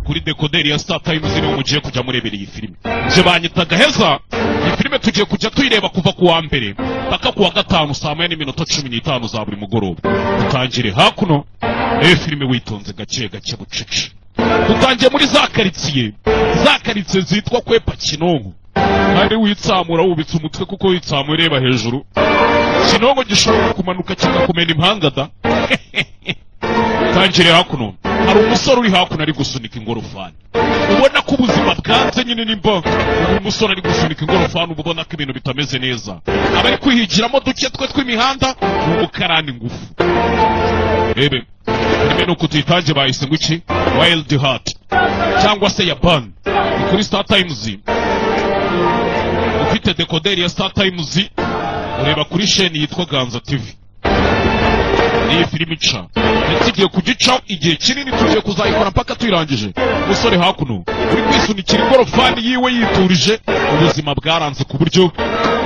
kuri dekoderi ya Star Times niho mugiye kujya murebera iyi filime. Je banyita Gaheza. Iyi filime tugiye kujya tuyireba kuva ku wa mbere paka ku wa gatanu saa 4:15 za buri mugoroba. Utangire hakuno filime witonze gake gake bucece. Utangiye muri za karitsiye zitwa Kwepa Kinonko. Kandi witsamura wubitse umutwe kuko witsamura ureba hejuru. Kinonko gishobora kumanuka kikakumena impanga da. Tangire hakuno hari umusore uri hakuno ari gusunika ingorofani. Ubona ko ubuzima bwanze nyine nimba umusore ari gusunika ingorofani ubona ko ibintu bitameze neza. Abari kwihigiramo duke tw'imihanda umukarani ngufu. Ebe no kutitange bahise nguki Wild Heart cyangwa se Yaban kuri Star Times. Ufite dekoderi ya Star Times ureba kuri chaîne yitwa Ganza TV. Iyi filime ica tugiye kugica igihe kinini tugiye kuzayikora mpaka tuyirangije. Umusore hakuno uri kwisunikira ingorofani yiwe yiturije ubuzima bwaranze ku buryo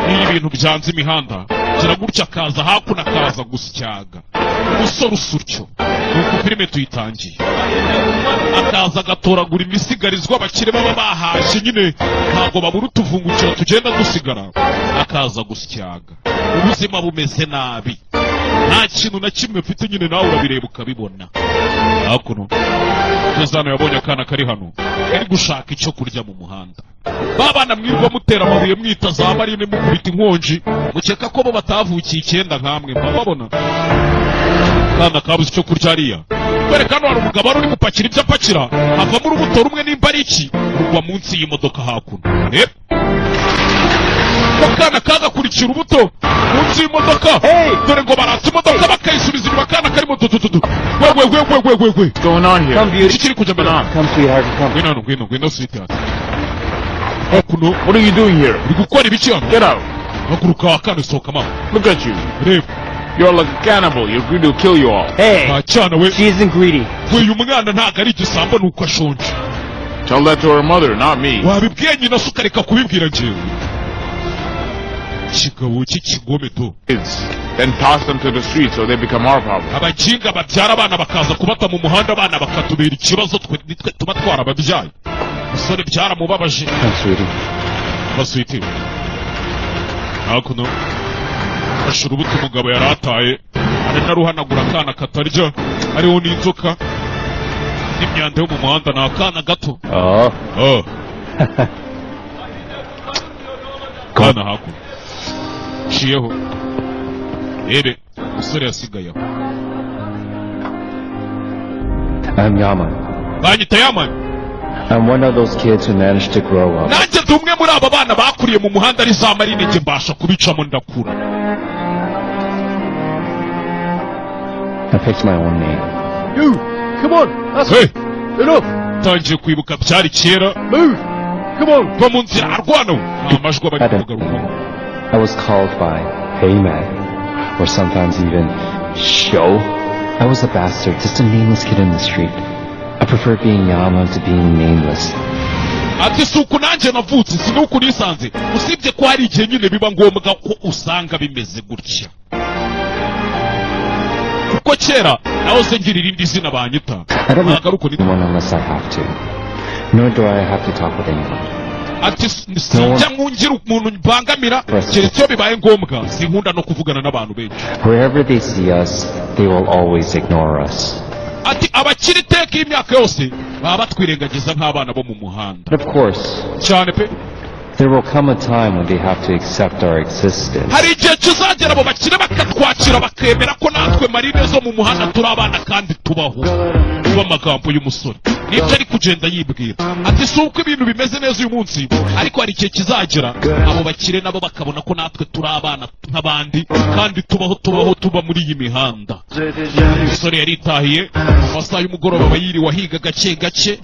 niyo ibintu byanze imihanda kiragutya kaza hakuno akaza gusyaga. Umusore usurcyo nuko filime tuyitangiye akaza agatoragura imisigarizwa abakire baba bahaje nyine ntabwo babura utuvungukira tugenda dusigara akaza gusyaga. Ubuzima bumeze nabi nta kintu na kimwe mfite nyine nawe urabireba ukabibona. Hakuno Tezano yabonye akana kari hano ari gushaka icyo kurya mu muhanda. Babana mwirwa mutera amabuye mwita za marine mukubita inkonji mukeka ko bo batavukiye 9 nkamwe mbabona. Kana kabuze icyo kurya ariya kwerekana hari umugabo ari gupakira ibyo apakira ava muri urubuto rumwe nimba ari iki rugwa munsi y'imodoka hakuno. Kana kagakurikira urubuto munsi y'imodoka dore ngo baratse imodoka bakayisubiza inyuma kana karimo tututu. What's going on here? Come beauty. Come sweetheart, come. Gwino sweetheart. Hakuno, what are you doing here? Uri gukora ibiki hano? Get out. Hakuruka wakane soka mama. Look at you. Reba. You're like a cannibal. You're greedy to kill you all. Hey, she isn't greedy. Uyu mwana ntago ari igisambo nuko ashonje. Tell that to her mother, not me. Wabibwiye nyina sukareka kubibwira jewe. Chikabo chikigome to. Then toss them to the street so they become our problem. Abajinga babyara abana bakaza kubata mu muhanda abana bakatubera ikibazo twe tumatwara ababyaye. Musore byara mubabaje. Baswiti. Hakuno. Ashuru buto umugabo yarataye. Ari naruhanagura akana katarya. Ariho n'inzoka. N'imyanda yo mu muhanda na akana gato. Kana hakuno. Chiyeho. Ebe, musore yasigayeho. I'm Yaman. Banyita Yaman. I'm one of those kids who managed to grow up. Nanjye dumwe muri aba bana bakuriye mu muhanda ari za marine nge mbasha kubicamo ndakura. I picked my own name. You, come on. Hey, enough. Tangiye kwibuka byari kera. Move. Come on. Kwa munsi arwano. Amajwi abari kugaruka. I was called by Hey Man, or sometimes even Show. I was a bastard, just a nameless kid in the street. I prefer being Yama to being nameless. Ati suku nanje navutse sinuku nisanze usibye ko hari igihe nyine biba ngombwa ko usanga bimeze gutya. Kuko kera naho se ngira irindi zina banyita. I don't know anyone unless I have to. Nor do I have to talk with anyone. Ati sinjya nkungira umuntu mbangamira keretse bibaye ngombwa sinkunda no kuvugana n'abantu benshi. Wherever they see us, they will always ignore us. Ati abakiri teka imyaka yose baba batwirengagiza nk'abana bo mu muhanda. Of course. Cyane pe. There will come a time when they have to accept our existence. Hari igihe kizagera abo bakire bakatwakira bakemera ko natwe marine zo mu muhanda turi abana kandi tubaho. Uba amagambo y'umusore. Nibyo ari kugenda yibwira. Ati suko ibintu bimeze neza uyu munsi ariko hari igihe kizagera abo bakire nabo bakabona ko natwe turi abana nk'abandi kandi tuba muri iyi mihanda. Umusore yaritahiye amasaha y'umugoroba bayiri wahiga gake gake.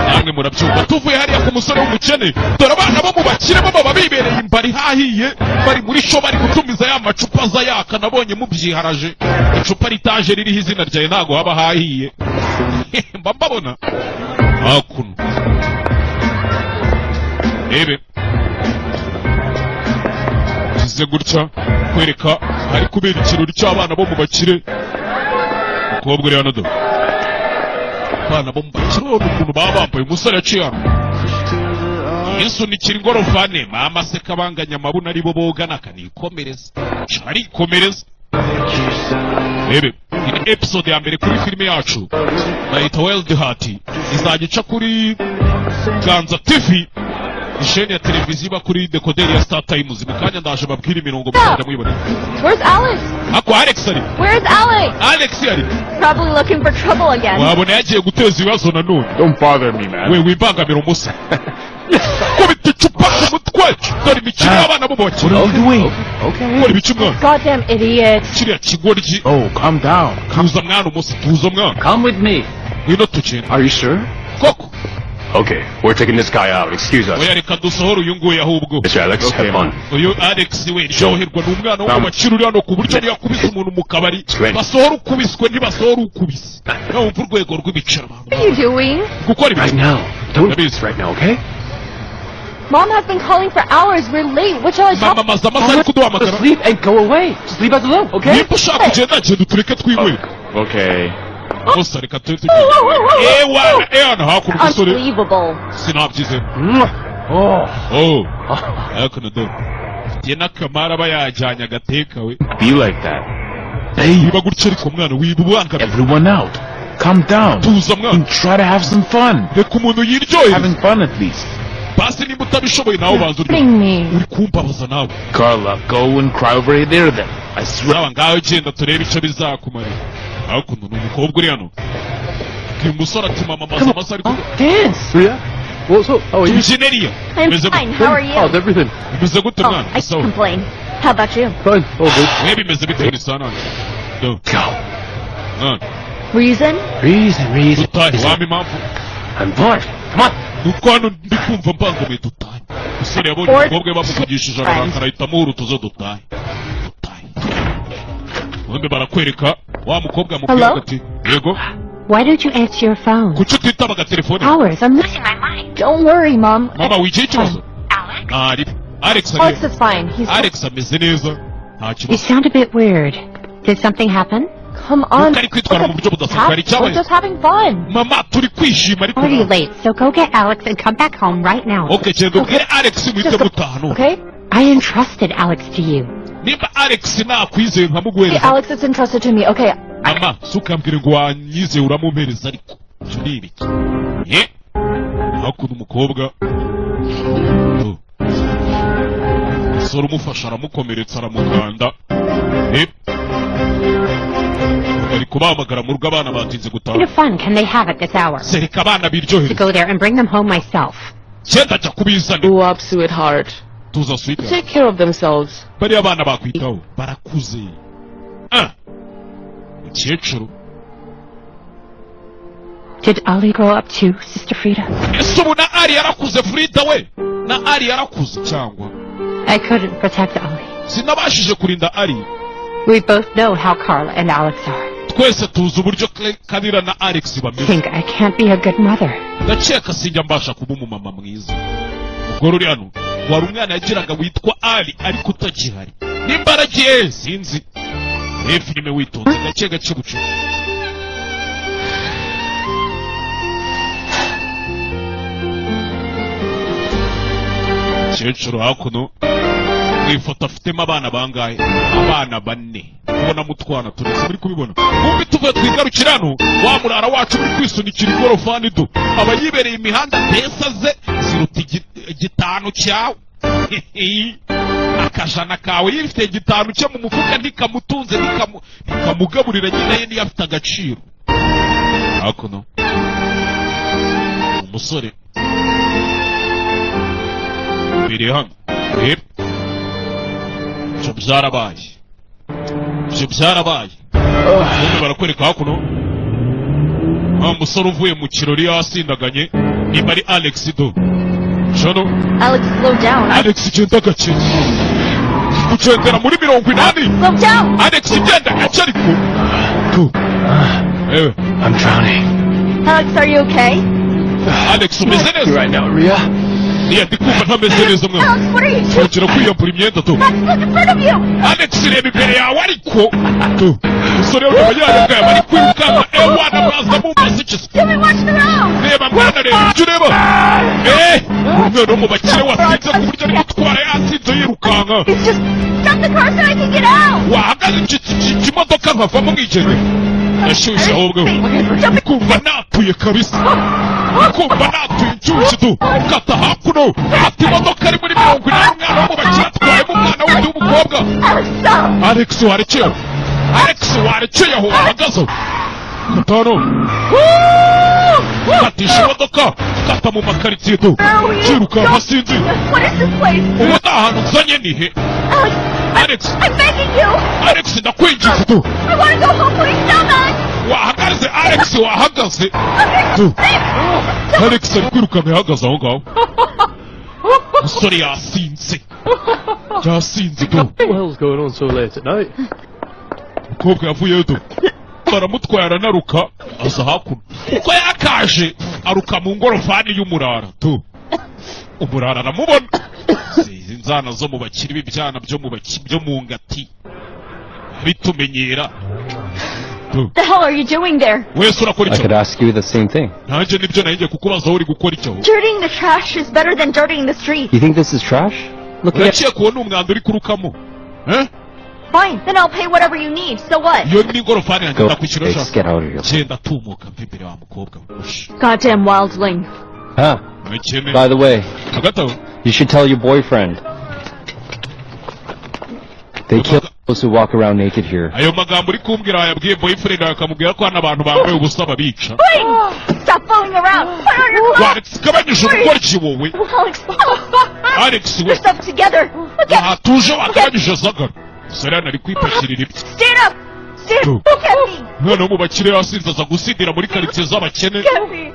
Namwe murabyumva tuvuye hariya ku musore w'umukene dore abana bo mu bakire baba bibereye imbari hahiye bari muri sho bari gutumiza ya macupa za yaka nabonye mubyiharaje icupa ritaje ririho izina ryawe ntago haba hahiye. Mbabona hakuno ebe kize gutya kwereka hari kubera ikirori cy'abana bo mu bakire. Umukobwa uri hano do abana bo mbakiriho n'ukuntu baba bambaye umusore yaciye hano yisunikira ingorofane mama aseka banganya amabuna ari bo bogana akanikomereza arikomereza rebe ini episode ya mbere kuri filime yacu bayita Wild Heart izajya ica kuri Ganza TV isheni ya televiziyo iba kuri decoder ya Star Times mu kanya ndaje babwira imirongo mukajya muyibona. Where's Alex? Ako Alex ari. Where's Alex? Alex ari. Probably looking for trouble again. Wabona yagiye guteza ibibazo nanone. Don't bother me, man. We wibangamira umusa. Ko biticupa ku mutwe. Dore imikino y'abana bo bokira. What are you doing? Okay. Ko bicumwa. Goddamn idiot. Kiriya kigoryi. Oh, calm down. Tuza mwana umusa, tuza mwana. Come with me. Ngwino tugende. Are you sure? Koko. Okay, we're taking this guy out. Excuse us. Oya reka dusohora uyu nguyu ahubwo. Mr. Alex, have fun. Uyu Alex we ryoherwa n'umwana wo bakiruri hano ku buryo yakubise umuntu mu kabari. Basohora ukubiswe ntibasohora ukubise. Nawe umva urwego rw'ibiciro. What are you doing? Gukora ibi. Right now. Don't do this right now, okay? Mom has been calling for hours. We're late. What shall I tell? Mama maza ari kuduhamagara. Just leave and go away. Just leave us alone, okay? Niba ushaka kugenda genda tureke twinywere. Okay. Gusa reka tugende. Ewana hakuno umusore. Unbelievable. Sinabyize. Oh. Akanado. Tiena kamara bayajyanye agateka we. Be like that. Hey, Niba gutya ariko mwana wibubanga. Everyone out. Calm down. Tuza mwana. And try to have some fun. Reka umuntu yiryohe. Having fun at least. Basi niba utabishoboye nawe banza uryo. Uri kumbabaza nawe. Carla, go and cry over there then. I swear. Nawe ngaho genda turebe icyo bizakumarira. Hakuno ni umukobwa uri hano. Uyu musore ati mama maza amaze ari kuvuga. dance. Ria? What's up? How are you? Injiniya. I'm fine. How are you? How's everything? Bimeze gute Oh, mwana? I can't complain. How about you? Fine. All good. We bimeze bite ni sana. Do. Go. Reason? Reason. Dutahe wami impamvu. I'm bored. Come on. Nuko hano ndi kumva mbangamiye dutahe. Musore yabonye umukobwa we bamuvugishije arakara ahitamo urutuzo dutahe. Wembe barakwereka wa mukobwa amubwira ati yego. Why don't you answer your phone? Kuki utitaba telefone? Hours, I'm losing my mind. Don't worry, Mom. Mama wigiye ikibazo? Alex? Alex Alex is fine. He's Alex ameze neza. Nta You kibazo. sound a bit weird. Did something happen? Come on. Nuko ari kwitwara mu buryo budasanzwe hari We're icyabaye. just having fun. Mama turi kwishima ariko. Already late, so go get Alex and come back home right now. Okay, genda ubwire Alex muhite mutaha none. Okay? I entrusted Alex to you. Nimba Alex nakwizeye Hey, nkamuguhereza. Alex is entrusted to me. Okay. Mama sukambwire ngo wanyizeye uramumpereza ariko. Icyo ni ibiki? Hakuno umukobwa. Sora umufasha aramukomeretsa aramukanda. Bari kubahamagara mu rugo abana batinze What gutaha. kind of fun can they have at this hour? Sereka abana To biryohere. go there and bring them home myself. Cyenda jya kubizana. Grow up, sweetheart. Tuza sweetheart. Take care of themselves. Bari abana bakwitaho barakuze. Mukecuru. Did Ali grow up too, Sister Frida? Ese ubu na Ari yarakuze Frida we? Na Ari yarakuze cyangwa? I couldn't protect Ali. Sinabashije kurinda Ari. We both know how Carla and Alex are. Twese tuzi uburyo Kanira na Alex I bameze. think I can't be a good mother. Ndakeka sinjya mbasha kuba umumama mwiza. Ubwo uri hano wari umwana yagiraga witwa Ali ariko utagihari. Nimba aragiye sinzi. Filime witonze gake gake bucu. Mukecuru hakuno mwifoto afitemo abana bangahe? Abana 4. Ubona mutwana turetse muri kubibona. Kumbi tuvuye twigarukira hano wa murara wacu muri kwisunikira igorofani do. Aba yibereye imihanda pesa ze ziruta igitanu cyawe. Akajana kawe yifite igitanu cyo mu mufuka ndikamutunze ndikamugaburira nyine ye niyafite agaciro. Hakuno umusore biri hano. Ibyo byarabaye. Ubundi barakwereka hakuno. Wa musore uvuye mu kirori yasindaganye nimba ari Alex do. Jono. Alex, slow down. Alex genda gake. Kugendera muri 80. Slow down. Alex genda gake ariko. I'm drowning. Alex, are you okay? Alex umeze neza? Right now, Ria. Niya ndikumva ntameze neza mwana. Alex, what are you doing? Kugira kwiyambura imyenda to. Max, look in front of you. Alex reba imbere yawe ariko. umusore w'abanyayagaya bari kwirukana ewana baza mu masikizi reba mwana reba ibyo ureba umwana wo mu bakire wasinze ku buryo ari gutwara yasinze yirukanka wahagaze ikimodoka nkavamo mwigendera ndashyushye ahubwo kumva natuye kabisa kumva natuye inshyushyu tu kata hakuno ati imodoka ari muri 80 umwana wo mu bakire atwayemo umwana wundi w'umukobwa Alex warekeye aho wahagaze katano katisha imodoka kata mu makaritsiye tu kirukanka sinzi ubu nta hantu uzanye nihe Alex ndakwinjiza tu wahagaze Alex wahagaze tu Alex ari kwirukanka yahagaze aho ngaho umusore yasinze tu What the hell's going on so late at night? umukobwa yavuyeyo tu baramutwaye aranaruka aza hakuno uko yakaje aruka mu ngorofani y'umurara tu umurara aramubona izi nzana zo mu bakiri b'ibyana byo mu ngati bitumenyera What the hell are you doing there? wese urakora I could icyo ask you the same thing. nanjye nibyo nahigiye kukubaza aho uri gukora icyo Dirtying the trash is better than dirtying the street. You think this is trash? Look at uraciye kubona umwanda uri kurukamo Fine, then I'll pay whatever you need. So what? iyo ni ingorofani yanjye Go. ndakwishyura Let's shaka get out of here. genda tumuka mva imbere wa mukobwa Goddamn wildling. Huh? ntakene By the way, hagati aho you should tell your boyfriend. They kill those who walk around naked here. ayo magambo uri kumbwira yabwiye boyfriend yawe akamubwira ko hano abantu bambaye ubusa babica Stop fooling around. Put on your clothes. Alex kabanyije ubugoryi wowe Alex we Put yourself together. Look at ntatuje wakabanyije zagara Serena ari kwipakirira ibye Stand up. Stand up. Look at me. umwana wo mu bakire yasinze aza gusidira muri karitsiye z'abakene Look at me.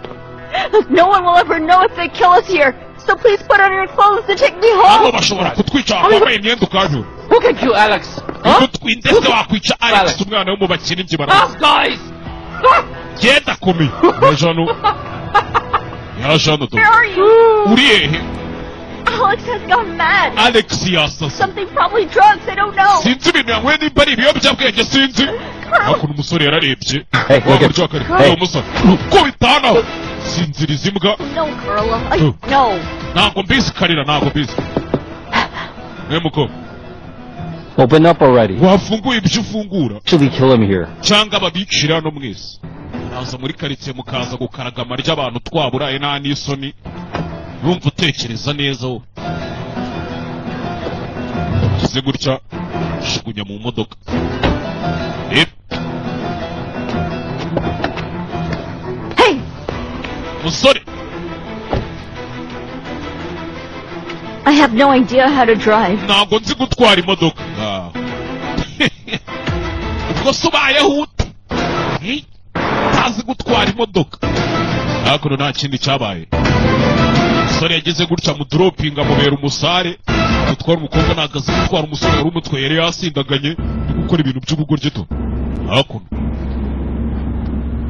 No one will ever know if they kill us here. So please put on your clothes and take me abo home. bashobora kutwica wambaye imyenda ukanyura Who can kill Alex? utwinde se wakwica Alex umwana wo mu bakene njye baramuzi Guys! genda kumi yaje hano Where are you? uri hehe Alex has gone mad. Alex yasase Something, probably drugs. I don't know. sinzi ibintu yanyweye nimba ari ibiyobyabwenge sinzi hakuno umusore yararebye Hey, look wamurya at. wakari Hey. uwo musore kubitana sinziriza imbwa No, girl. No. ntabwo mbizi karira ntabwo mbizi mukobwa Open up already. wafunguye ibyo ufungura Actually kill him here. cyangwa babicira hano mwese naza muri karitsiye mukaza gukaraga amarya abantu twaburaye nta n'isoni urumva utekereza neza wowe ugize gutya jugunya mu modoka Hey, musore I have no idea how to drive. ntabwo nzi gutwara imodoka ubwo se ubayeho ute ntazi gutwara imodoka hakuno nta kindi cyabaye umusore yagize gutya mudoropinga amubera umusare gutwara umukobwa ntabwo azi gutwara umusore wari umutwe yari yasindaganye ni gukora ibintu by'ubugoryi to hakuno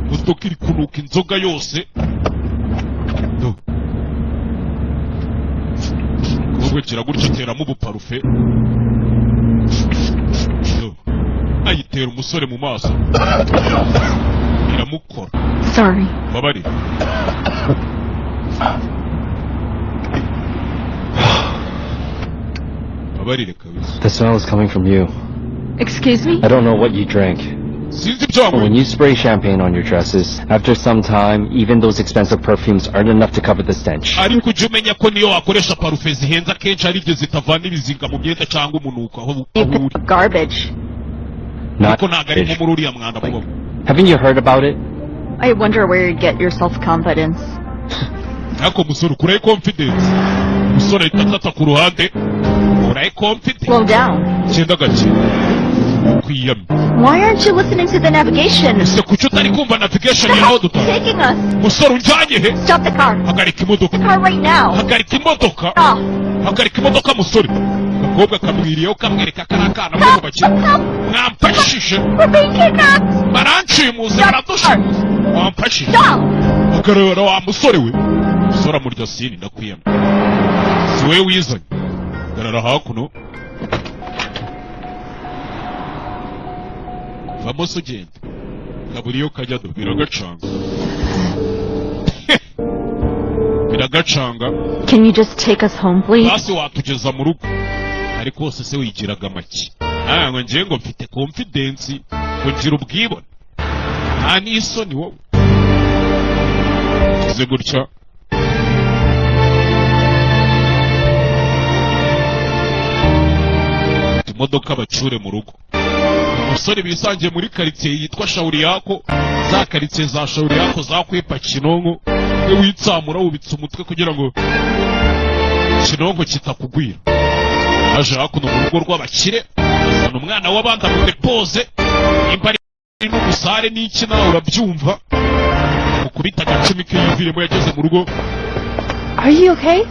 imodoka iri kunuka inzoga yose umukobwa agira gutya ateramo ubuparufe ayitera umusore mu maso iramukora Sorry. babari babarire kabisa The smell is coming from you. Excuse me? I don't know what you drank. sinzi ibyo But when wanyweye you spray champagne on your dresses, after some time, even those expensive perfumes aren't enough to cover the stench. ariko ujye umenya ko niyo wakoresha parufe zihenze akenshi hari igihe zitavana ibizinga mu myenda cyangwa umunuko aho uri Garbage. Not ariko ntabwo ari nko fish. muri uriya mwanda mubamo Haven't you heard about it? I wonder where you get your self-confidence. ariko musore ukurahe confidence umusore ahita atata ku ruhande ukurahe confidence Slow down. cyenda gake kwiyamye Why aren't you listening to the navigation? ese kuki utari kumva navigation The yaho hell's dutanga taking us? musore unjanye he Stop the car. hagarika imodoka The car right now. hagarika imodoka Stop. hagarika imodoka musore agakobwa kamwiriyeho kamwereka kari akana ko mu bakire mwamfashije We're being kidnapped. baranshimuze baradushimuze wamfashije Stop. hagarara wa musore we musore amurya sini ndakwiyamye si we wizanye hagarara hakuno vamos ugenda kaburiyo kajya do biragacanga biragacanga. Can you just take us home, please? Basi watugeza mu rugo ariko hose se wigiraga make ngo ngiye ngo mfite confidence kugira ubwibone nta n'isoni wowe uze gutya. Imodoka bacure mu rugo. Umusore bisangiye muri quartier yitwa Shauri yako, za quartier za Shauri yako zakwipa Kinonko, we witsamura ubitse umutwe kugira ngo Kinonko kitakugwira. Aje hakuno mu rugo rw'abakire, azana umwana w'abandi amute pose, imbari n'umusare n'iki nawe urabyumva. Mukubita agacumi k'iviremo yageze mu rugo. Are you okay?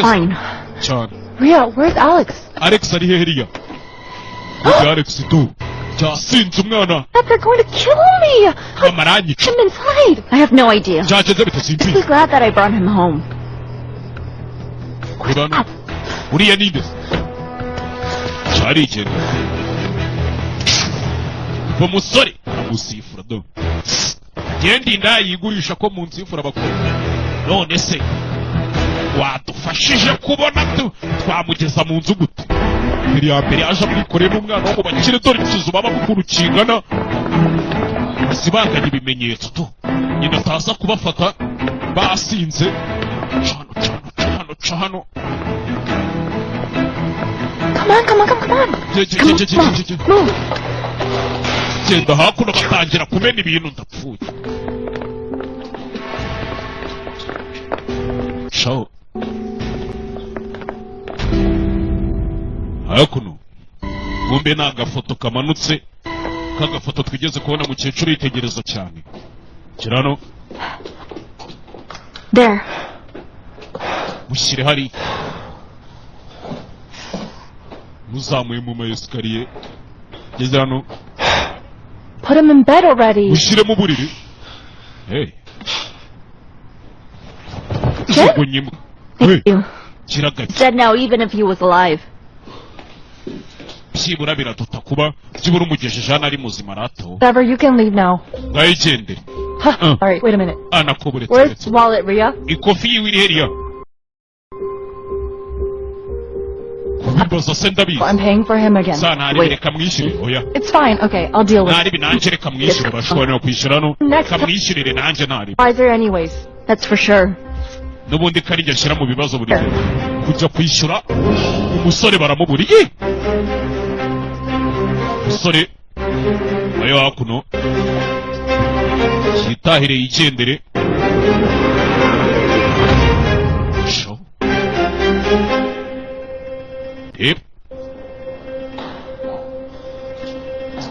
Fine. Cyane. Rhea, where's Alex? Alex ari hehe Rhea? Alex do. Jasinze umwana. That they're going to kill me! Amaranyi. I'm inside! I have no idea. Jaje bite sinzi. I'm glad that I brought him home. Kurano. Uriya ninde? Cyari igenda. Umusore amusifura do. Gendi ndayigurisha ko mu nsifura bakora. None se wadufashije kubona twamugeza mu nzu gute? Mbere ya mbere aje abikore n'umwana wo bakire dore kizubaba mukuru kingana sibanganye ibimenyetso to nyina taza kubafata basinze cano. Come on. Move. Genda hakuno batangira kumena ibintu ndapfuye. Ciao. Hakuno. Gumbe na agafoto kamanutse. Kagafoto twigeze kubona mu cyecuru yitegereza cyane. Kirano. There. Mushyire hari. Muzamuye mu mayesikariye. Geze hano. Put him in bed already. Mushyire mu buriri. Hey. Thank you. He's dead now, even if he was alive. Whatever, you can leave now. Alright, wait a minute. Where's wallet, Rhea? I'm paying for him again. Wait. It's fine, okay, I'll deal with it. Next advisor anyways. That's for sure. Nubundi karijya shira mu bibazo buri kujya kwishyura umusore baramuburiye umusore ayo hakuno kitahire yigendere sho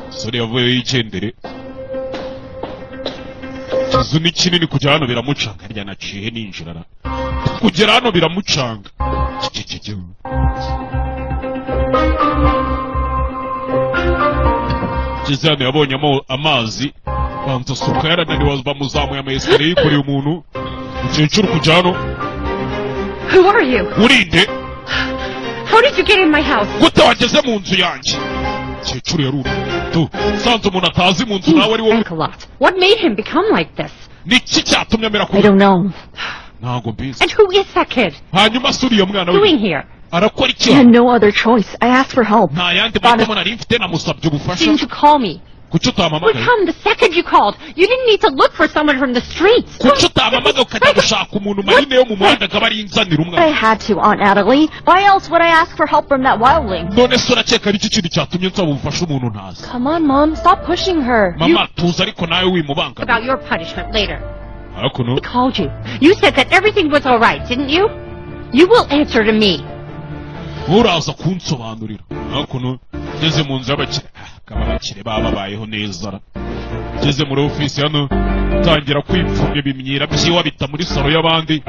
umusore yavuye yigendere kizu ni kinini kujya hano biramucanga rya naciye ninjirara kugera hano biramucanga Kizana yabonyemo amazi banza suka yarananiwe bamuzamuye amayesikariye yikoreye umuntu ukecuru kujya hano. Who are you? Urinde. How did you get in my house? Gute wageze mu nzu yanjye? Ukecuru yarura tu sanze umuntu atazi mu nzu nawe ari wowe. What made him become like this? Niki cyatumye amera I don't know. Ntago mbizi. And who is that kid? Hanyuma suriye mwana we. Doing here? Arakora iki? I had no other choice. I asked for help. Nta yandi mahitamo nari mfite namusabye ubufasha. Didn't you call me? Kuki utamamagaye? Would come the second you called. You didn't need to look for someone from the streets. Kuki utamamagaye ukajya gushaka umuntu marine yo mu muhanda akaba ari inzanira umwana? I had to, Aunt Natalie. Why else would I ask for help from that wildling? None se urakeka ari iki kintu cyatumye nsaba ubufasha umuntu ntazi? Come on, Mom. Stop pushing her. Mama tuzi ariko nawe wimubanga. About your punishment later. Hakuno. I called you. You said that everything was all right, didn't you? You will answer to me. Uraza kunsobanurira. Hakuno. Ngeze mu nzu y'abakire. Akaba abakire bababayeho neza. Ngeze muri office hano tangira kwipfumya bimyira byiwa bita muri salo y'abandi.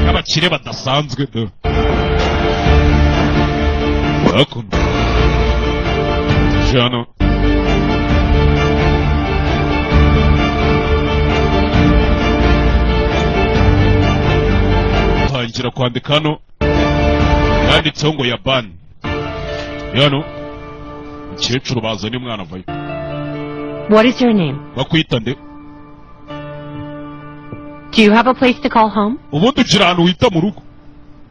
Abakire badasanzwe do. Hakuno. Jano. Tangira kwandika hano yanditseho ngo yabani Yano. Mukecuru bazanye umwana vayo. What is your name? Bakwita nde? Do you have a place to call home? Ubundi ugira ahantu wita mu rugo.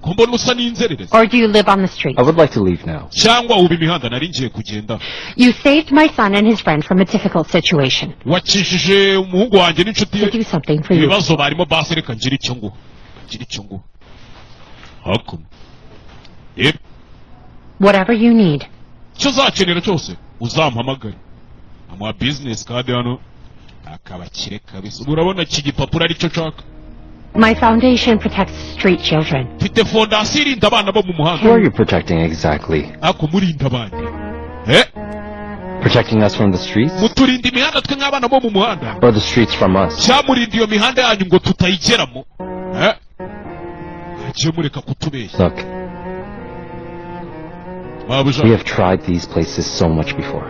Ko mbona usa n'inzererezi. Or do you live on the street? I would like to leave now. Cyangwa uba imihanda nari ngiye kugenda. You saved my son and his friend from a difficult situation. Wakishije umuhungu wanjye n'inshuti ye. To do something for you. Ibibazo barimo basi reka ngira icyo ngo. Hakuno. Whatever you need. Cyo zakenera cyose uzampamagare. Amwa business card hano akabakire kabisa. Urabona iki gipapuro ari cyo nshaka. My foundation protects street children. Mfite fondasiyo irinda abana bo mu muhanda. Who are you protecting exactly? Ako murinda abandi. Protecting us from the streets? Muturinda imihanda twe nk'abana bo mu muhanda. Or the streets from us? Cyamurinda iyo mihanda yanyu ngo tutayigeramo. Agiye mureka kutubeshya. Look. We have tried these places so much before.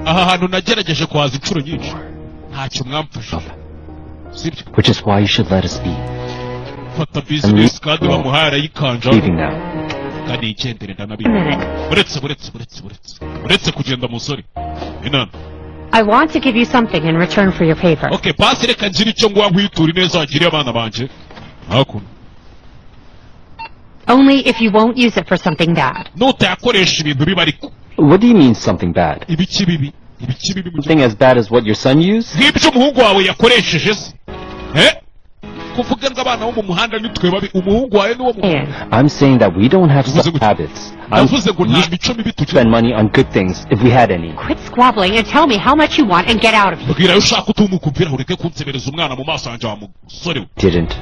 Aha hantu nagerageje kwaza inshuro nyinshi. Ntacyo mwamfasha. Which is why you should let us be. Fata business card bamuhara yikanja. Leaving now. Kandi icyendere ndanabi. Uretse kugenda musore. Inana. I want to give you something in return for your favor. Okay, basi reka ngira icyo ngwa nkwitura neza wagiriye abana banje. Hakuno. Only if you won't use it for something bad. Nutayakoresha ibintu bibi ariko. What do you mean something bad? Ibiki bibi. Something as bad as what your son used? Nk'ibyo umuhungu wawe yakoresheje se. Kuvuga ngo abana bo mu muhanda nitwe babi umuhungu wawe ni wo mu. I'm saying that we don't have such habits. Spend money on good things if we had any. Quit squabbling and tell me how much you want and get out of here. Bwira ushaka utumukumbira ureke kunsebereza umwana mu maso yanjye wa musore. Didn't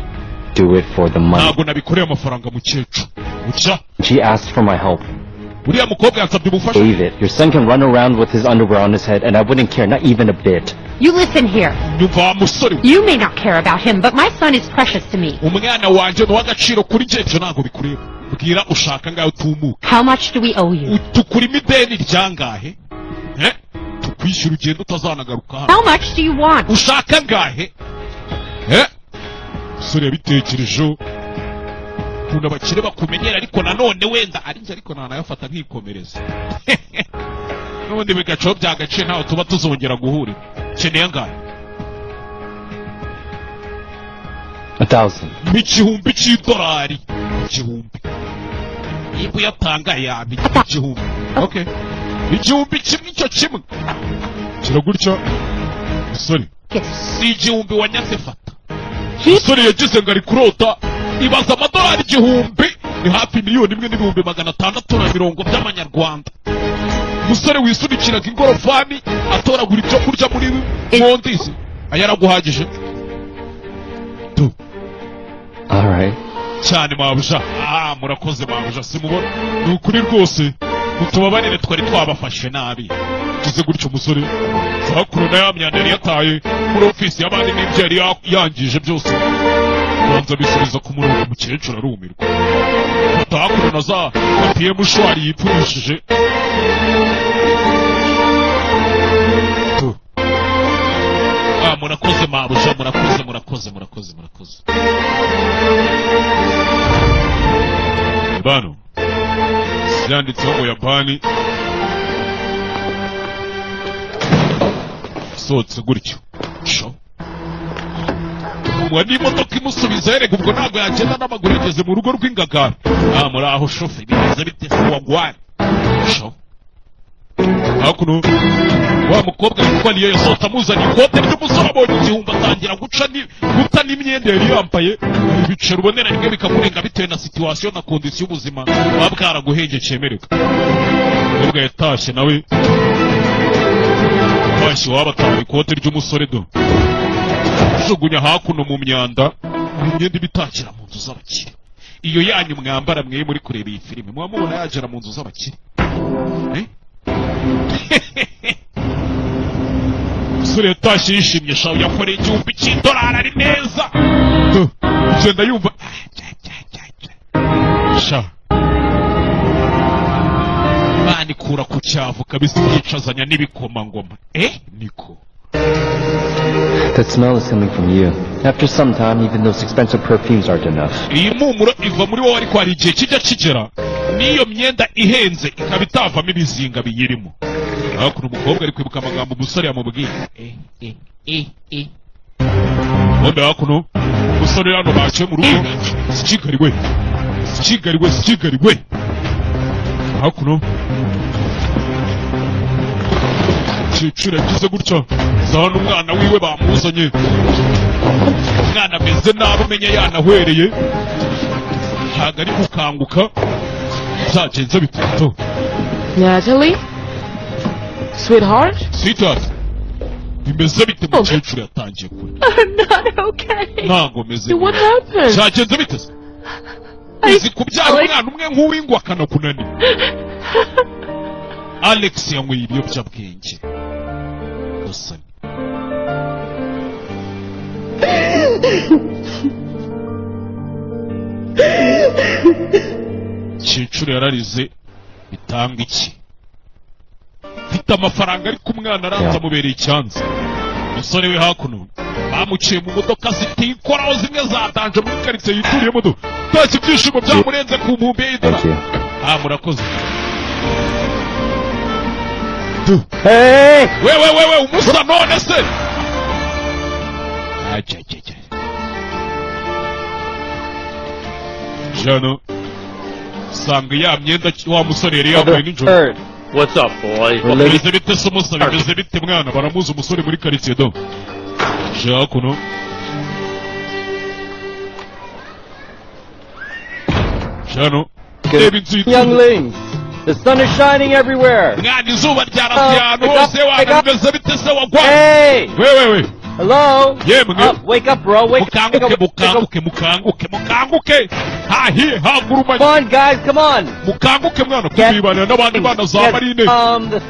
do it for the money. Ntabwo nabikoreye amafaranga mukecuru. Uca. She asked for my help. Uriya mukobwa yansabye ubufasha. Gave it. Your son can run around with his underwear on his head and I wouldn't care, not even a bit. You listen here. Nyumva musore. You may not care about him, but my son is precious to me. Umwana wanje no wagaciro kuri je ntabwo bikureba. Bwira ushaka ngayo tumuka. How much do we owe you? Utukuri mideni ryangahe? Tukwishyura ugenda utazanagaruka hano. How much do you want? Ushaka ngahe? Musore yabitekerejeho. Kuna abakire bakumenyera ariko nanone wenda ari nje ariko nanayafata nkikomereza. Nubundi bigaco byagaciye ntaho tuba tuzongera guhurira. Keneye ngahe? 1,000. N'igihumbi cy'idolari. Igihumbi. Niba yatanga yabi igihumbi. Okay. Igihumbi kimwe cyo kimwe. Kiragutya. Musore. Si igihumbi wanyase fata. Musore yagize ngo ari kurota. Ibaza amadolari igihumbi ni hafi miliyoni imwe n'ibihumbi 650 by'amanyarwanda. Musore wisunikiraga ingorofani atoragura ibyo kurya muri mondisi ayaraguhagije. Alright. Cyane mabuja. Murakoze mabuja simubona. Ni ukuri rwose mutubabarire twari twabafashe nabi. Kize gutyo musore. Sakuru na ya myanda yari yataye muri ofisi y'abandi n'ibyo yari yangije byose. Banza bisubiza ku murongo mukecuru arumirwa. Sakuru na za papiye mushwari yipfurishije. Murakoze mabuja, murakoze. Bano. Yanditseho ngo Yapani. Sotse gutyo. Sho. Mwani imodoka imusubiza yerega ubwo ntabwo yagenda n'amaguru yageze mu rugo rw'ingagara. Muri aho shofe bimeze bite se wagwari. Sho. Hakuno wa mukobwa yitwaliye yasota amuzanye ikote ry'umusore abonye igihumbi atangira guta n'imyenda yari yambaye ibicero ubonera rimwe bikamurenga bitewe na situation na condition y'ubuzima baba bwaraguhengekeye mereka. Ubwo yatashye nawe bashye wabataye ikote ry'umusore do jugunya hakuno mu myanda imyenda ibitakira mu nzu z'abakire. Iyo yanyu mwambara mwe muri kureba iyi filime mwamubona yagera mu nzu z'abakire. Musore yatashye yishimye shaho yakoreye igihumbi cy'idolari ari neza. Ugenda yumva sha mani kura ku cyavu kabisa yicazanya n'ibikomangoma. Niko. That smell is coming from you. After some time, even those expensive perfumes aren't enough. Iyi mpumuro iva muri wowe ariko hari igihe kijya kigera n'iyo myenda ihenze ikaba itavamo ibizinga biyirimo. Hakuno umukobwa ari kwibuka amagambo umusore yamubwiye. None hakuno umusore hano baciye mu rugo. Sikigariwe. Hakuno Cicure yagize gutya. Zana umwana wiwe bamuzanye. Umwana ameze nabi umenye yanahwereye. Ntabwo ari gukanguka. Byagenze bitatu. Natalie? Sweetheart? Bimeze bite mukecuru yatangiye kure. I'm not okay. Ntabwo meze. What happened? Byagenze bite? Uzi kubyara umwana umwe nk'uw'ingwa akanakunanira. Alex yanyweye ibiyobyabwenge. Gusa Cicuru yararize bitanga iki? Mfite amafaranga ariko umwana aranze amubereye icyanza. Umusore we hakuno bamuciye mu modoka zitikoraho zimwe zadanje muri karitsiye yituriyemo do. Twese ibyishimo byamurenze ku mpumbi y'idora. Murakoze. Hey! We umusa none se. Jano sanga ya myenda wa musore yari yambaye nijoro. What's up, boy? Bimeze bite se umusore? Bimeze bite mwana? Baramuzi umusore muri karitsiye do. Jakuno Jano Younglings, the sun is shining everywhere. Mwana izuba ryarasiye ahantu hose wana. Bimeze bite se wagwa? Hey! We Hello? Wake up, bro. Mukanguke. Come on, guys, come on. Mukanguke mwana kubibana n'abandi bana za marine.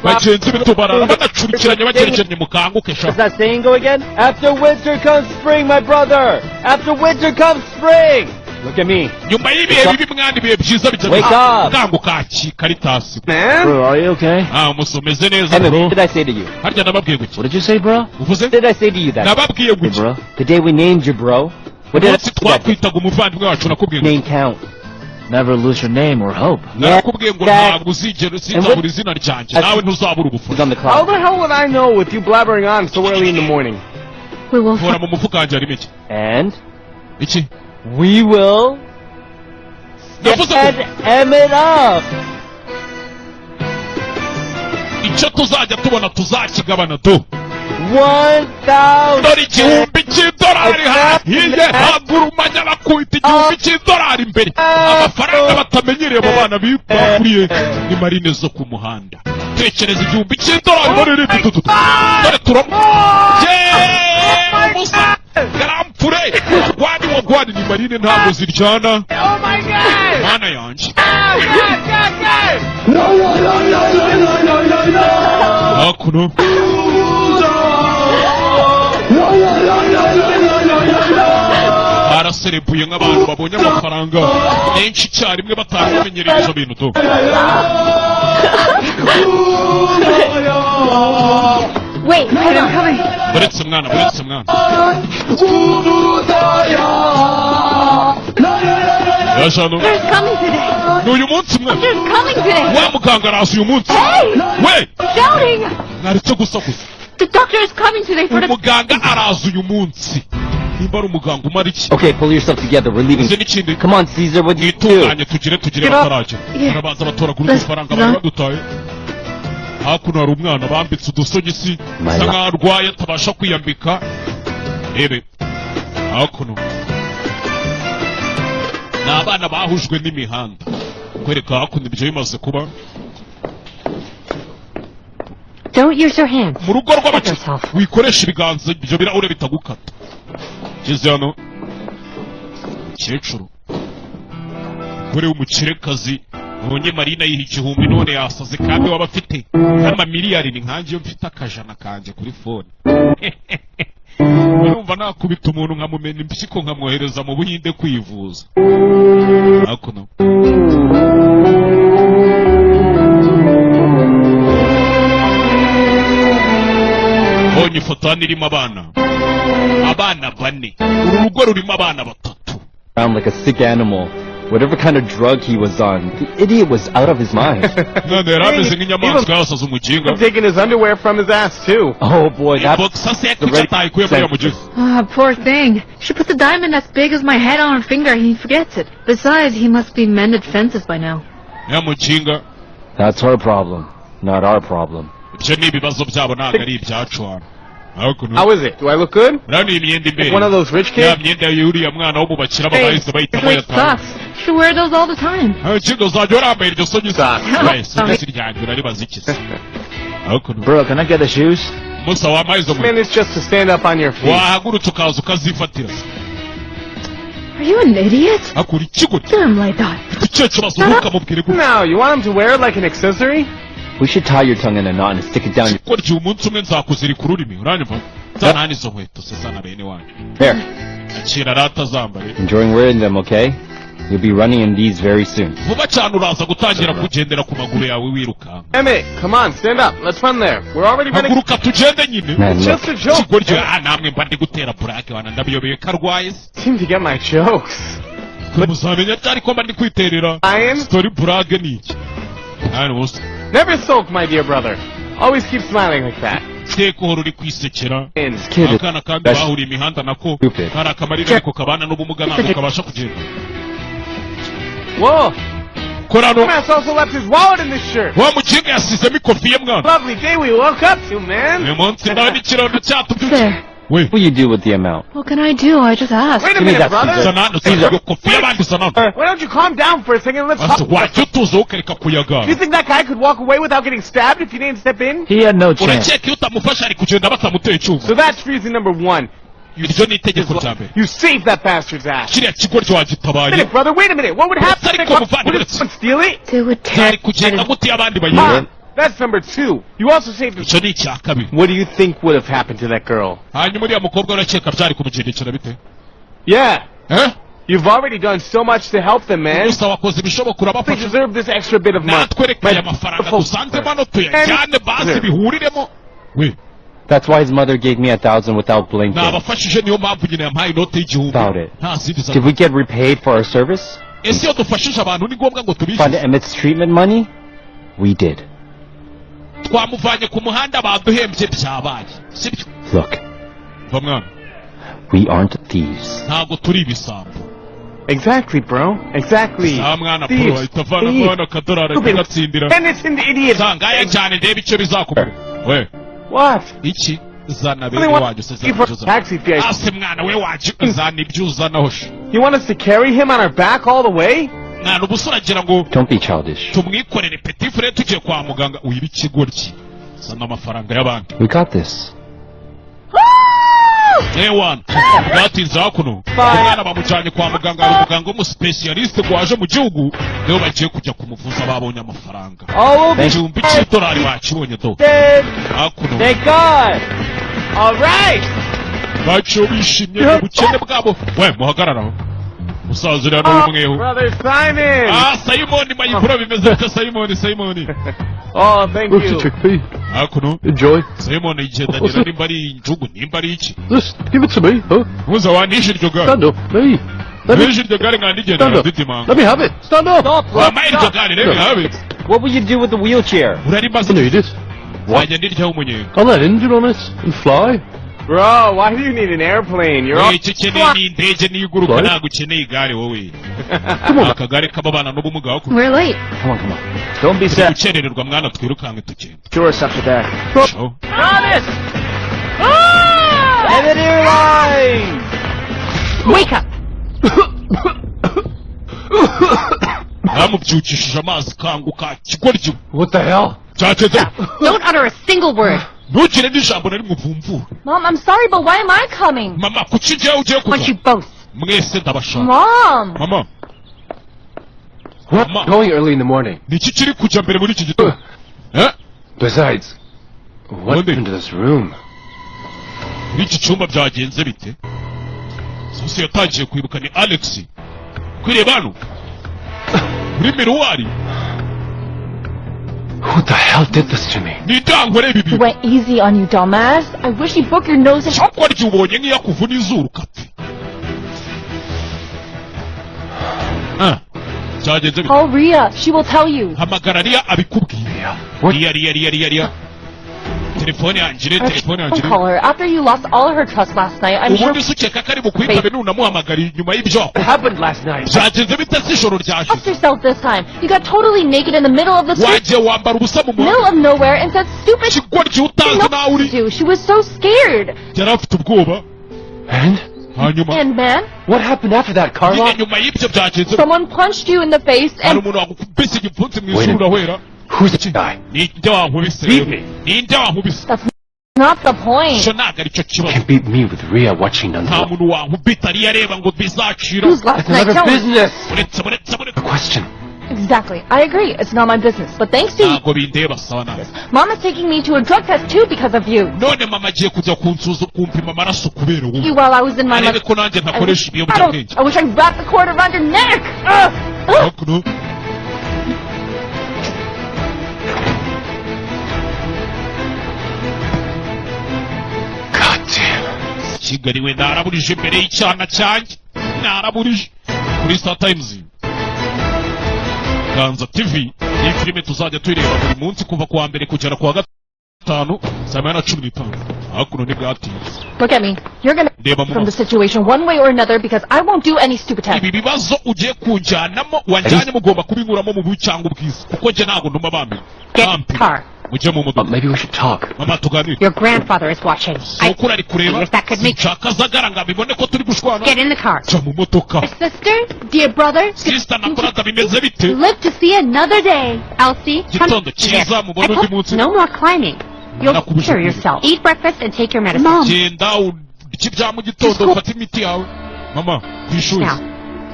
Bagenzi bitubara banacurikiranye bagerekeranye mukanguke sha. Does that saying go again? After winter comes spring, my brother. After winter comes spring. Look at me. Nyuma y'ibihe bibi mwana ibihe byiza bijya. Wake up. Mukanguka Karitasi. Man? Bro, are you okay? Musomeze neza bro. What did I say to you? Harya nababwiye guki? What did you say, bro? Uvuze? What did I say to you that? Nababwiye guki? Bro. The day we named you, bro. What did I say? Twakwitaga umuvandimwe wacu nakubwiye. Name count. Never lose your name or hope. Nakubwiye ngo ntabwo uzigera uzabura izina ryanjye. Nawe ntuzabura ubufura. How the hell would I know with you blabbering on so early in the morning? We will. Hora mu mufuka wanjye harimo iki? And? Iki? We will. Em it up. Icyo tuzajya tubona tuzakigabana do. 1,000. Dore igihumbi cy'idolari hahiye hagurumanya bakubita igihumbi cy'idolari imbere. Amafaranga batamenyereye mu bana bakuriye ni marine zo ku muhanda. Tekereza igihumbi cy'idolari dore rito. Dore turamo. Musa garampure. Wagwani ni marine ntabwo ziryana. Oh my god! Mana yanjye. No. Hakuno. Baraserebuye nk'abantu babonye amafaranga menshi icyarimwe batamenyereye izo bintu to. Wait, I'm coming. Buretse mwana. Yashano. There's coming today. N'uyu munsi mwe. There's coming today. Wa muganga araza uyu munsi. Hey! We! Shouting! Naritse gusakuza. The doctor is coming today for the... Umuganga araza uyu munsi. Nimba ari umuganga umara iki? Okay, pull yourself together. We're leaving. Come on, Caesar, what do you do? Itunganye tugire bataraje. Barabanza batoragura udufaranga bari badutaye. Hakuno hari umwana bambitse udusogisi bisa nkaho arwaye atabasha kwiyambika. Rebe hakuno ni abana bahujwe n'imihanda kwereka hakuno ibyo bimaze kuba. Don't use your hands. Mu rugo rw'abacu wikoresha ibiganza ibyo birahure bitagukata. Kize hano Cecuru kuri umukirekazi Nonye Marina yiha igihumbi none yasaze kandi waba afite n'amamiliyari ni nkanjye yo mfite akajana kanje kuri phone. Urumva nakubita umuntu nkamumena impyiko nkamwohereza mu Buhinde kwivuza. Hakuno Bonye ifoto irimo abana bane. Urugo rurimo abana batatu. Around like a sick animal. Whatever kind of drug he was on, the idiot was out of his mind. None yarameze nk'inyamaswa yasaze umuginga. Taking his underwear from his ass too. Oh boy, that's poor thing. She put the diamond as big as my head on her finger and he forgets it. Besides, he must be mended fences by now. That's her problem, not our problem. How is it? Do I look good? Like one of those rich kids? Hey, socks. She wear those all the time. Bro, can I get the shoes? Man, it's just to stand up on your feet. Are you an idiot? You're like that. No, you want him to wear it like an accessory? We should tie your tongue in a knot and stick it down your... There. Enjoying wearing them, okay? You'll be running in these very soon. Emmett, come on, stand up. Let's run there. We're already running. Man, it's just a joke. Seem to get my jokes. Never sulk, my dear brother. Always keep smiling like that. Whoa! Dumbass also left his wallet in this shirt. Lovely day we woke up to, man. There. What will you do with the amount? What can I do? I just asked. Wait a minute, brother. Why don't you calm down for a second and let's talk. Do you think that guy could walk away without getting stabbed if you didn't step in? He had no chance. So that's reason number one. You saved that bastard's ass. Wait a minute, brother, wait a minute. What would happen if would someone steal it? They would tear it. That's number two. You also saved him. What do you think would have happened to that girl? Yeah. Huh? You've already done so much to help them, man. They deserve this extra bit of money. That's why his mother gave me 1,000 without blinking. About it. Did we get repaid for our service? Fund Emmett's treatment money? We did. Look, we aren't thieves. Exactly, bro. Exactly. Thieves. Innocent idiots. What? Taxi fare. You want us to carry him on our back all the way? Don't be childish. We got this. bwatinze hakuno umwana bamujyanye kwa muganga hari umuganga w'umuspecialiste waje mu gihugu nibo bagiye kujya kumuvuza babonye amafaranga igihumbi cy'idolari bakibonye do hakuno thank God all right baciye bishimye mu bukene bwabo we muhagararaho musazira n'umweho brother Simon Simon mayibura bimeze bite Simon oh thank you hakuno enjoy Simon igendagira nimba ari injugu nimba ari iki just give it to me muza wanishe iryo gare stand up me let me have it stand up let me have it what will you do with the wheelchair I need it I'll let engine on it and fly Bro, why do you need an airplane? You're all... Come on. We're late. Come on. Don't be sad. Tourists after that. Promise! And an airline! Wake up! What the hell? Don't utter a single word. Mom, I'm sorry, but why am I coming? Mama, want you both. Mom! What? Going early in the morning. Besides, what happened to this room? Who the hell did this to me? He went easy on you, dumbass. I wish he'd book your nose and... Call Rhea. She will tell you. Hamagara Rhea abikubwiye. Rhea. Telefone yanjye. Call her. After you lost all her trust last night, I'm sure. Ubundi ukeka kari bukwitabe nunamuhamagara inyuma y'ibyo. What happened last night? Byagenze bite se ijoro ryashize? Trust yourself this time. You got totally naked in the middle of the street. Waje wambara ubusa mu middle of nowhere and said stupid shit. She was so scared. Yari afite ubwoba. And man, what happened after that, Carla? Someone punched you in the face and... Wait, who's the guy? Beat me. That's not the point. You can beat me with Rhea watching on the Who's last night? It's another business. A question. Exactly. I agree. It's not my business. But thanks to you, Mama's taking me to a drug test too because of you. While I was in my I wish I wrapped the cord around your neck. God damn. Kigariwe naraburije imbere y'icyana cyanjye. Naraburije. Kuri Star Times. Ganza TV ni filime tuzajya tureba buri munsi kuva kuwa mbere kugera kuwa gatanu saa 15. Hakuno ni bwati. Look at me. You're gonna from the situation one way or another because I won't do any stupid tests. Ibi bibazo ugiye kunjyanamo wanjyanye mugomba kubinkuramo mu bucyango bwiza kuko je nago nduma bambi. Car. Maybe we should talk. Mama tuganire. Your grandfather is watching. Sokura ari kureba. That could make chakazagara ngabibone ko turi gushwana. Get in the car. Cha mu motoka. Sister, dear brother, sister nakurata bimeze bite? Live to see another day. Elsie, gitondo cyiza mubone undi munsi. No more climbing. You'll cure yourself. Eat breakfast and take your medicine. Mom. Genda ukibya mu gitondo ufata imiti yawe. Mama, kwishuri.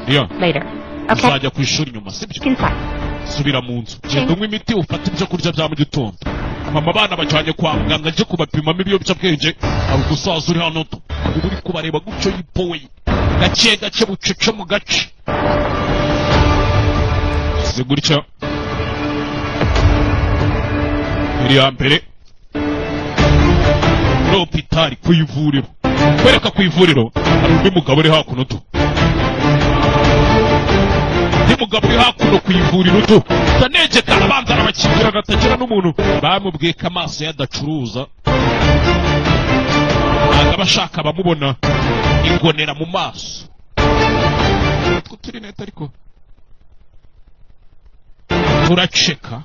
Yeah. Later. Okay. Uzajya kwishuri nyuma sibyo? Inside. Subira mu nzu. Genda unywe imiti ufata ibyo kurya bya mu gitondo. Mama bana bajyanye kwa muganga nje kubapima ibiyobyabwenge. Abo gusaza uri hano to. Ubu uri kubareba gucyo yipowe. Gace bucece mu gace. Seguricya. Iri ambere. Hospitali kwivuriro. Kwereka kwivuriro. Hari undi mugabo uri hakuno to. Mugabo uri hakuno kwivuriro to. Tanege karabanza arabakingira gatakira n'umuntu. Bamubwiye ko amaso yadacuruza. Agabashaka bamubona ingonera mu maso. Turi neta ariko. Turaceka.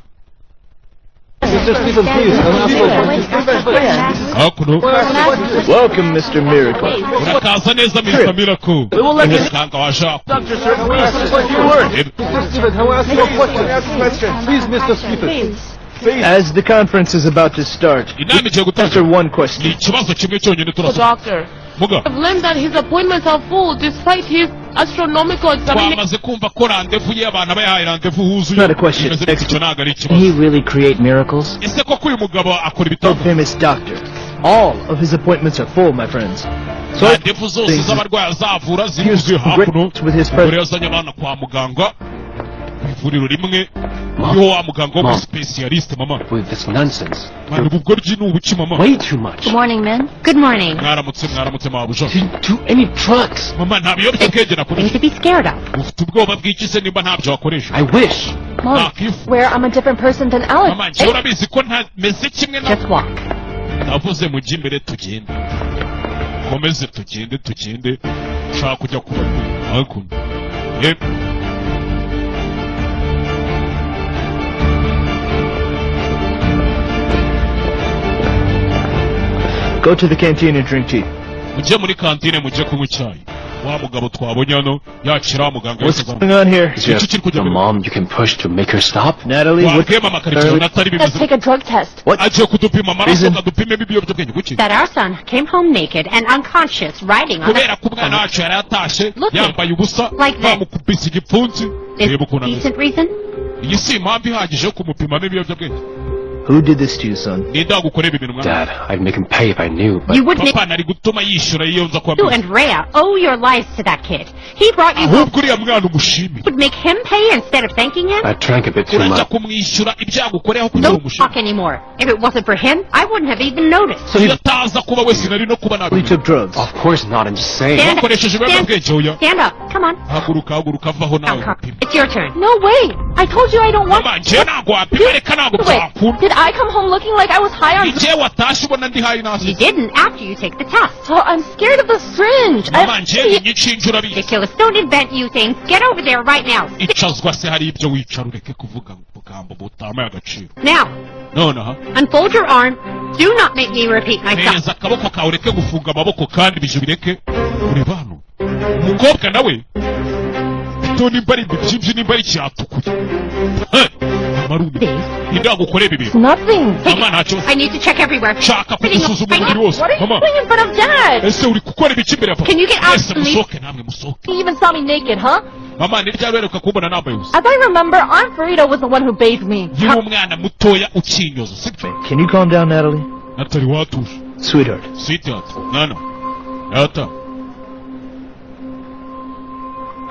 Mr. Stephen, please. Welcome, Mr. Miracle. Urakaza neza Mr. Miracle. We will let you Sankara washaka. Doctor, sir, please, just a few words. Mr. Stephen, I will ask you a question. Please, Mr. Stephen. As the conference is about to start, answer one question. The doctor. I've learned that his appointments are full despite his astronomical examination. It's not a question. Can he really create miracles? So famous doctor. All of his appointments are full, my friends. So here's with his presence. Ivuriro rimwe yo wa muganga wo specialist mama. With this nonsense. Way too much. Good morning, men. Good morning. Mwaramutse mabuja. To any drugs. Mama nta biyobyabwenge nakoresha. Things to be scared of. Ufite ubwoba bw'ikise nimba ntabyo wakoresha. I wish. Mom, where I'm a different person than Alex. Mama njye urabizi ko ntameze kimwe na. Just walk. Navuze mujye imbere tugende. Komeze tugende. Ushaka kujya kubabwira. Hakuno. Go to the canteen and drink tea. Mujye muri kantine mujye kunywa icyayi. Wa mugabo twabonye hano yakira muganga. What's going on here? Is your mom you can push to make her stop? Natalie, let's take a drug test. What? That our son came home naked and unconscious riding on the... Look like that. Is decent reason? Who did this to you, son? Dad, I'd make him pay if I knew, but... You would make... You and Rhea owe your lives to that kid. He brought you home. Would make him pay instead of thanking him? I drank a bit too much. Don't talk anymore. If it wasn't for him, I wouldn't have even noticed. So he took drugs? Of course not, I'm just saying. Stand up. Come on. It's your turn. No, wait. I told you I don't want... Wait, did I come home looking like I was high on... You didn't after you take the test. Oh, I'm scared of the syringe. Ridiculous. Don't invent you things. Get over there right now. Now, unfold your arm. Do not make me repeat myself. Nothing. I need to check everywhere. What are you doing in front of Dad? Can you get out and leave? He even saw me naked, huh? As I remember, Aunt Farida was the one who bathed me. Can you calm down, Natalie? Sweetheart.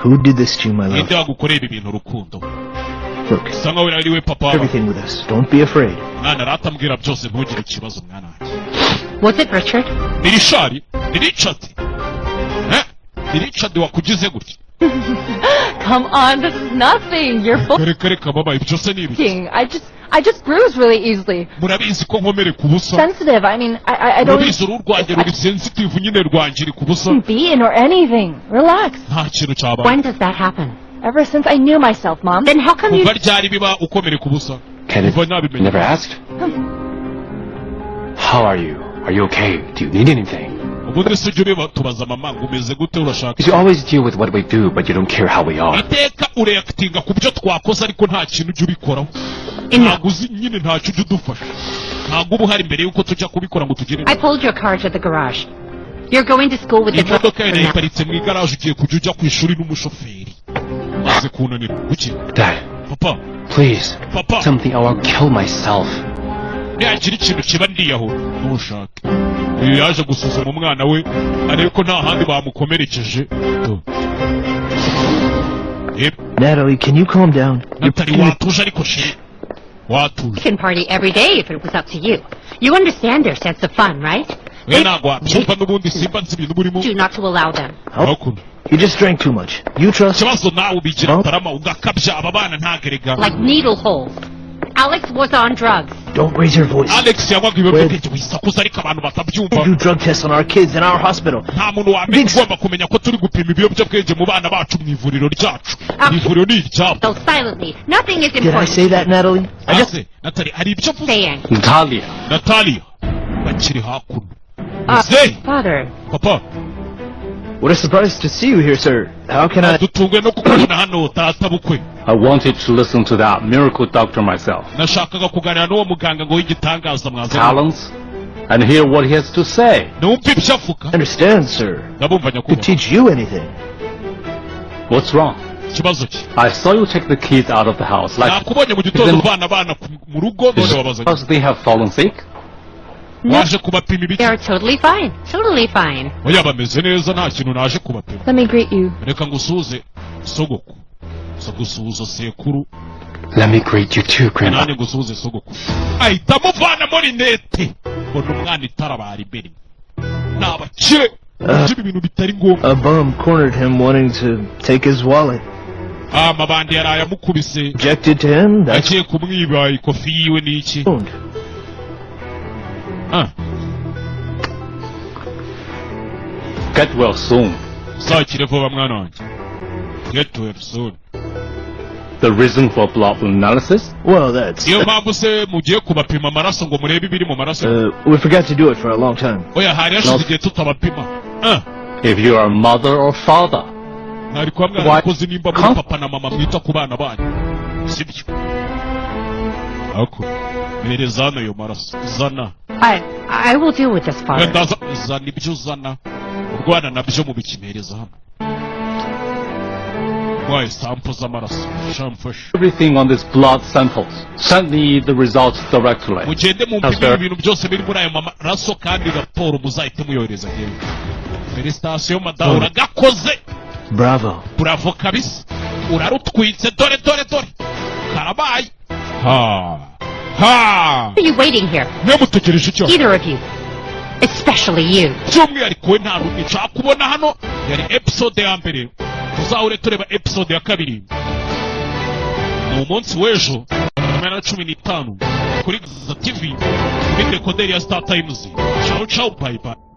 Who did this to you, my love? Look, everything with us. Don't be afraid. Was it Richard? Come on, this is nothing. You're full. I just bruise really easily. Sensitive. I mean, I don't beaten or anything. Relax. When does that happen? Ever since I knew myself, Mom. Then how come you... Kenneth, never asked? How are you? Are you okay? Do you need anything? Because you always deal with what we do, but you don't care how we are. I pulled your car to the garage. You're going to school with the Dad, please, something or I'll kill myself. Natalie, can you calm down? We can party every day if it was up to you. You understand their sense of fun, right? Do not to allow them. You just drank too much. You trust? Like needle holes. Alex was on drugs. Don't raise your voice. We do drug tests on our kids in our hospital. Tell silently. Nothing is important. Did I say that, Natalie? Saying. Natalia. Father. Papa. What a surprise to see you here, sir. How can I... I wanted to listen to that miracle doctor myself. Talents, and hear what he has to say. I understand, sir. To teach you anything. What's wrong? I saw you take the kids out of the house. Like, because they have fallen sick? No, they are totally fine. Totally fine. Let me greet you. Let me greet you too, Grandma. A bum cornered him wanting to take his wallet. Objected to him, that's... Get well soon. Get well soon. The reason for blood analysis? Well, that's... we forgot to do it for a long time. If you are a mother or father, why I will deal with this, Father. Everything on this blood samples. Send me the results directly. Bravo. Bravo kabisa. Urarutwitse dore. Karabaye. Ha. What are you waiting here? Either of you. Especially you. By'umwihariko nta rundi nshaka kubona hano yari episode ya mbere. Tuzahure tureba episode ya kabiri. Mu munsi w'ejo 15 kuri Gaheza TV. Kuri dekoderi ya Star Times. Ciao bye bye.